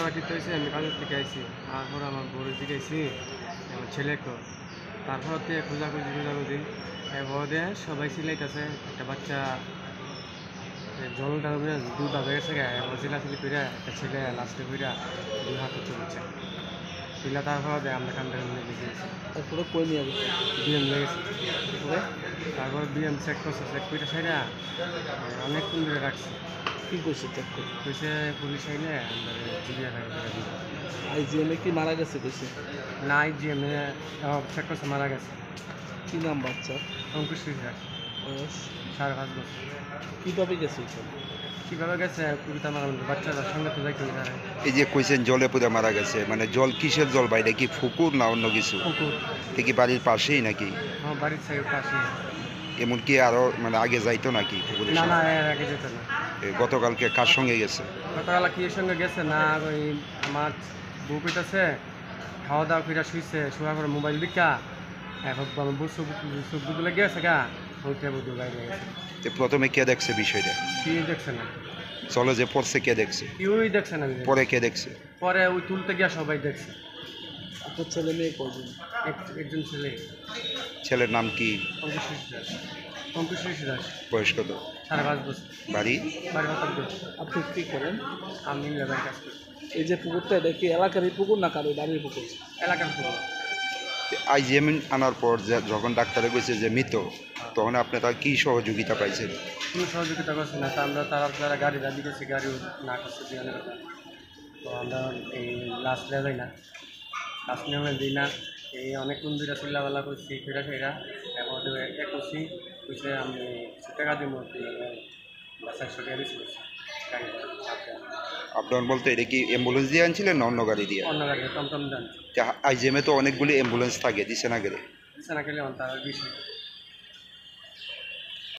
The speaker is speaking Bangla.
ঘটনাটা হয়েছে আমি কাজের থেকে আইছি, তারপর আমার বউরে জিজ্ঞাসি আমার ছেলেকে, তারপর থেকে খোঁজাখুঁজি এরপরে সবাই সিলাইতেছে একটা বাচ্চা জলটা দুধ আবে গেছে এবার চিলাচিলি করে একটা ছেলে লাস্টে করে 2 হাতে চলছে তুলে, তারপরে আমরা কান্দারে নিয়ে গেছি, তারপরে কই নিয়ে গেছে? বিএম লেগেছে। তারপর বিএম চেক করছে, চেক করে সাইডা অনেকক্ষণ ধরে রাখছে। কি কইছে চেক করে? কইছে পুলিশ আইলে আমরা জিবিয়া দিব। আইজিএমে কি মারা গেছে কইছে? না জিএম চেক করছে মারা গেছে। কি নাম বাচ্চার? অঙ্কুশ বিশ্বাস, বয়স? 5.5 বছর। কিভাবে গেছে ওখানে? কীভাবে গেছে কবিতা মারা বাচ্চাটার সঙ্গে তো যাইতে হবে। এই যে কইছেন জলে পুরে মারা গেছে, মানে জল কিসের জল বাইরে, কি পুকুর না অন্য কিছু? পুকুর। কি বাড়ির পাশেই নাকি? আমার বাড়ির সাইড পাশে। এমনকি আরো মানে আগে যাইতো নাকি পুকুরের না সামনে? না, এর আগে যেত না। গতকালকে কার সঙ্গে গেছে? গতকাল কি এর সঙ্গে গেছে না, ওই আমার বউ কইতাছে খাওয়া দাওয়া করে শুইছে, শোয়ার পরে মোবাইল দিকা এখন আমার বউ চোখ দুগুলো গেছে গা, ওইটা বুধ বাইরে গেছে। তো প্রথমে কে দেখছে বিষয়টা? কি দেখছে না, চলে যে পড়ছে কে দেখছে? কেউই দেখছে না। পরে কে দেখছে? পরে ওই তুলতে গিয়া সবাই দেখছে। আপনার ছেলে মেয়ে কজন? একজন ছেলে। ছেলের নাম কি? অঙ্কুশ দাস। বয়স কত? 5.5 বছর। বাড়ি? বাড়ি হতাম। আপনি কি করেন? আমি লেবার কাজ করি। এই যে পুকুরটা, এটা কি এলাকারই পুকুর না কারো বাড়ির পুকুর? এলাকার পুকুর। আইজিএম আনার পর যখন ডাক্তারে কইছে যে মৃত, তখন আপনি তার কি সহযোগিতা পাইছেন? কোনো সহযোগিতা করছে না, তা আমরা তারা যারা গাড়ি দাবি গেছে গাড়িও না করছে দিয়ে তো আমরা এই লাশ দেওয়া যায় না, লাশ নেওয়া দিই না। এই অনেকক্ষণ দূরে চিল্লাবেলা করছি ফেরা এবার করছি কইছে আমি কিছু টাকা দিব, 400 টাকা দিচ্ছি গাড়ি আপনার বলতে এটা কি অ্যাম্বুলেন্স দিয়ে আনছিলেন না অন্য গাড়ি দিয়ে? অন্য গাড়ি টমটম দেন। আইজিএমে তো অনেকগুলি অ্যাম্বুলেন্স থাকে, দিছে না গেলে? দিচ্ছে না গেলে তার বিষয়।